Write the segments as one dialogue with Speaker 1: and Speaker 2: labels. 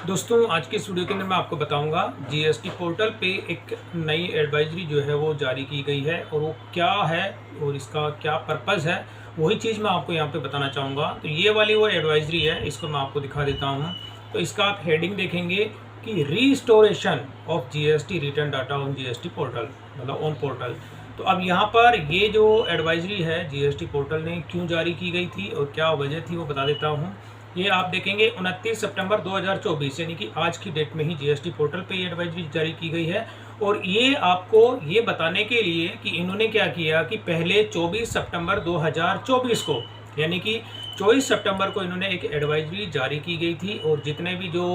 Speaker 1: दोस्तों आज के इस वीडियो के अंदर मैं आपको बताऊंगा जीएसटी पोर्टल पे एक नई एडवाइजरी जो है वो जारी की गई है और वो क्या है और इसका क्या पर्पज़ है, वही चीज़ मैं आपको यहाँ पे बताना चाहूँगा। तो ये वाली वो एडवाइजरी है, इसको मैं आपको दिखा देता हूँ। तो इसका आप हेडिंग देखेंगे कि restoration of GST return data on GST portal, मतलब ऑन पोर्टल। तो अब यहाँ पर ये जो एडवाइजरी है जीएसटी पोर्टल ने क्यों जारी की गई थी और क्या वजह थी वो बता देता हूँ। ये आप देखेंगे 29 सितंबर 2024 यानी कि आज की डेट में ही जीएसटी पोर्टल पे ये एडवाइजरी जारी की गई है। और ये आपको ये बताने के लिए कि इन्होंने क्या किया कि पहले 24 सितंबर 2024 को, यानी कि 24 सितंबर को इन्होंने एक एडवाइजरी जारी की गई थी और जितने भी जो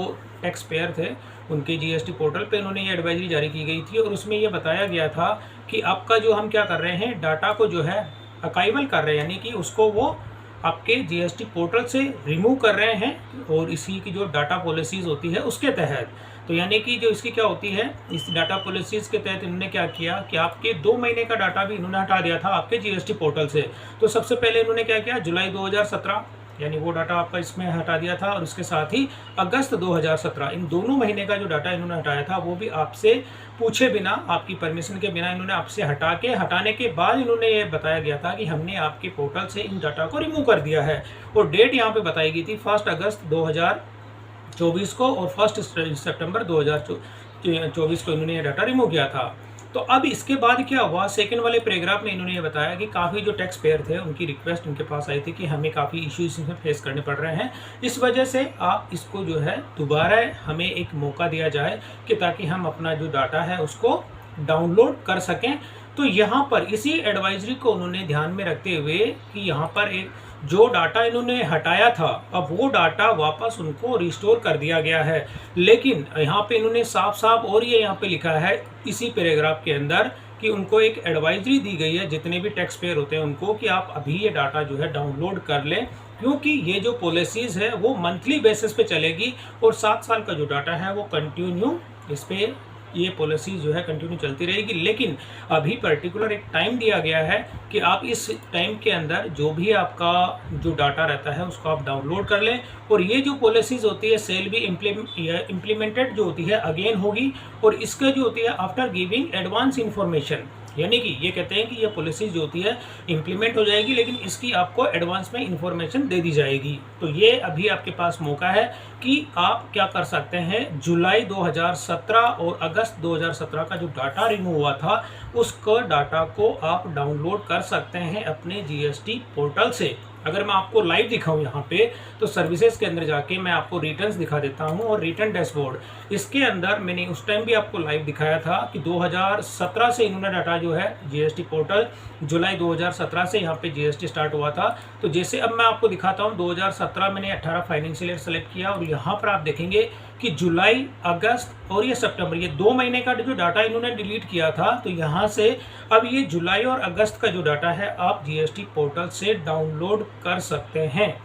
Speaker 1: टैक्स पेयर थे उनके जीएसटी पोर्टल पे इन्होंने ये एडवाइजरी जारी की गई थी। और उसमें ये बताया गया था कि आपका जो हम क्या कर रहे हैं, डाटा को जो है अकाइवल कर रहे हैं, यानी कि उसको वो आपके जीएसटी पोर्टल से रिमूव कर रहे हैं और इसी की जो डाटा पॉलिसीज़ होती है उसके तहत। तो यानी कि जो इसकी क्या होती है, इस डाटा पॉलिसीज़ के तहत इन्होंने क्या किया कि आपके 2 महीने का डाटा भी इन्होंने हटा दिया था आपके जीएसटी पोर्टल से। तो सबसे पहले इन्होंने क्या किया, जुलाई 2017 यानी वो डाटा आपका इसमें हटा दिया था और उसके साथ ही अगस्त 2017, इन दोनों महीने का जो डाटा इन्होंने हटाया था वो भी आपसे पूछे बिना, आपकी परमिशन के बिना इन्होंने आपसे हटाने के बाद इन्होंने ये बताया गया था कि हमने आपके पोर्टल से इन डाटा को रिमूव कर दिया है। और डेट यहाँ पे बताई गई थी 1 अगस्त 2024 को और 1 सितंबर 2024 को इन्होंने ये डाटा रिमूव किया था। तो अब इसके बाद क्या हुआ, सेकंड वाले पैराग्राफ में इन्होंने ये बताया कि काफ़ी जो टैक्स पेयर थे उनकी रिक्वेस्ट उनके पास आई थी कि हमें काफ़ी इश्यूज इसमें फेस करने पड़ रहे हैं, इस वजह से आप इसको जो है दोबारा हमें एक मौका दिया जाए कि ताकि हम अपना जो डाटा है उसको डाउनलोड कर सकें। तो यहाँ पर इसी एडवाइजरी को उन्होंने ध्यान में रखते हुए कि यहाँ पर एक जो डाटा इन्होंने हटाया था अब वो डाटा वापस उनको रिस्टोर कर दिया गया है। लेकिन यहाँ पे इन्होंने साफ साफ और ये यहाँ पे लिखा है इसी पैराग्राफ के अंदर कि उनको एक एडवाइजरी दी गई है जितने भी टैक्स पेयर होते हैं उनको, कि आप अभी ये डाटा जो है डाउनलोड कर लें, क्योंकि ये जो पॉलिसीज़ है वो मंथली बेसिस पे चलेगी और 7 साल का जो डाटा है वो कंटिन्यू इस पर ये पॉलिसी जो है कंटिन्यू चलती रहेगी। लेकिन अभी पर्टिकुलर एक टाइम दिया गया है कि आप इस टाइम के अंदर जो भी आपका जो डाटा रहता है उसको आप डाउनलोड कर लें। और ये जो पॉलिसीज़ होती है सेल भी इम्प्लीमेंटेड जो होती है अगेन होगी, और इसका जो होती है आफ्टर गिविंग एडवांस इंफॉर्मेशन, यानी कि ये कहते हैं कि ये पॉलिसी जो होती है इम्प्लीमेंट हो जाएगी लेकिन इसकी आपको एडवांस में इंफॉर्मेशन दे दी जाएगी। तो ये अभी आपके पास मौका है कि आप क्या कर सकते हैं, जुलाई 2017 और अगस्त 2017 का जो डाटा रिमूव हुआ था उसका डाटा को आप डाउनलोड कर सकते हैं अपने जीएसटी पोर्टल से। अगर मैं आपको लाइव दिखाऊं यहाँ पे, तो सर्विसेज के अंदर जाके मैं आपको रिटर्न्स दिखा देता हूँ और रिटर्न डैशबोर्ड इसके अंदर मैंने उस टाइम भी आपको लाइव दिखाया था कि 2017 से इन्होंने डाटा जो है जीएसटी पोर्टल, जुलाई 2017 से यहाँ पे जीएसटी स्टार्ट हुआ था। तो जैसे अब मैं आपको दिखाता हूँ 2017 मैंने 18 फाइनेंशियल ईयर सेलेक्ट किया और यहाँ पर आप देखेंगे कि जुलाई, अगस्त और ये सितंबर, ये 2 महीने का जो डाटा इन्होंने डिलीट किया था। तो यहाँ से अब ये जुलाई और अगस्त का जो डाटा है आप जीएसटी पोर्टल से डाउनलोड कर सकते हैं,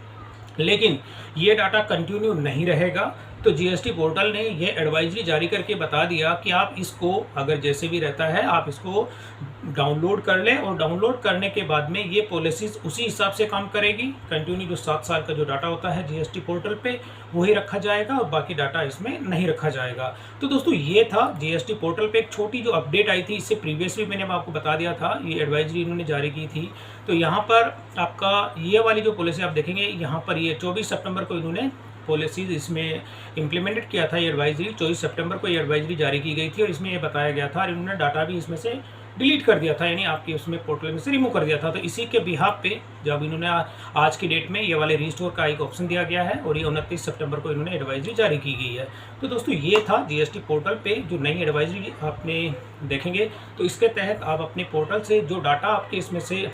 Speaker 1: लेकिन ये डाटा कंटिन्यू नहीं रहेगा। तो जीएसटी पोर्टल ने ये एडवाइजरी जारी करके बता दिया कि आप इसको अगर जैसे भी रहता है आप इसको डाउनलोड कर लें और डाउनलोड करने के बाद में ये पॉलिसीज़ उसी हिसाब से काम करेगी। कंटिन्यू जो 7 साल का जो डाटा होता है जीएसटी पोर्टल पे वही रखा जाएगा और बाकी डाटा इसमें नहीं रखा जाएगा। तो दोस्तों ये था जीएसटी पोर्टल पे एक छोटी जो अपडेट आई थी, इससे प्रीवियस भी मैंने आपको बता दिया था, ये एडवाइजरी इन्होंने जारी की थी। तो यहाँ पर आपका ये वाली जो पॉलिसी आप देखेंगे, यहाँ पर ये 24 सितंबर को इन्होंने पॉलिसीज़ इसमें इम्प्लीमेंटेड किया था। ये एडवाइजरी 24 सितंबर को ये एडवाइजरी जारी की गई थी और इसमें ये बताया गया था और इन्होंने डाटा भी इसमें से डिलीट कर दिया था, यानी आपके उसमें पोर्टल में से रिमूव कर दिया था। तो इसी के बिहाफ पे जब इन्होंने आज की डेट में ये वाले रिस्टोर का एक ऑप्शन दिया गया है और ये 29 सितंबर को इन्होंने एडवाइजरी जारी की गई है। तो दोस्तों ये था जीएसटी पोर्टल पे जो नई एडवाइजरी आपने देखेंगे। तो इसके तहत आप अपने पोर्टल से जो डाटा आपके इसमें से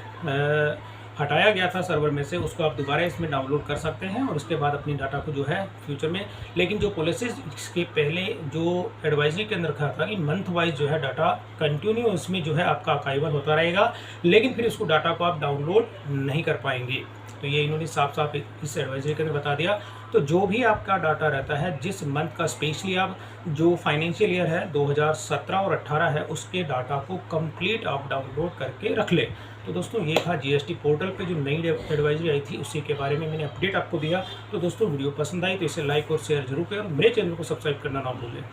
Speaker 1: हटाया गया था सर्वर में से, उसको आप दोबारा इसमें डाउनलोड कर सकते हैं और उसके बाद अपनी डाटा को जो है फ्यूचर में, लेकिन जो पॉलिसीज इसके पहले जो एडवाइजरी के अंदर रखा था कि मंथ वाइज जो है डाटा कंटिन्यू इसमें जो है आपका अकाइवल होता रहेगा, लेकिन फिर उसको डाटा को आप डाउनलोड नहीं कर पाएंगे। तो ये इन्होंने साफ साफ इस एडवाइजरी के अंदर बता दिया। तो जो भी आपका डाटा रहता है जिस मंथ का, स्पेशली आप जो फाइनेंशियल ईयर है 2017 और 18 है, उसके डाटा को कंप्लीट आप डाउनलोड करके रख लें। तो दोस्तों ये था जीएसटी पोर्टल पे जो नई एडवाइजरी आई थी उसी के बारे में मैंने अपडेट आपको दिया। तो दोस्तों वीडियो पसंद आई तो इसे लाइक और शेयर जरूर करें और मेरे चैनल को सब्सक्राइब करना ना भूलें।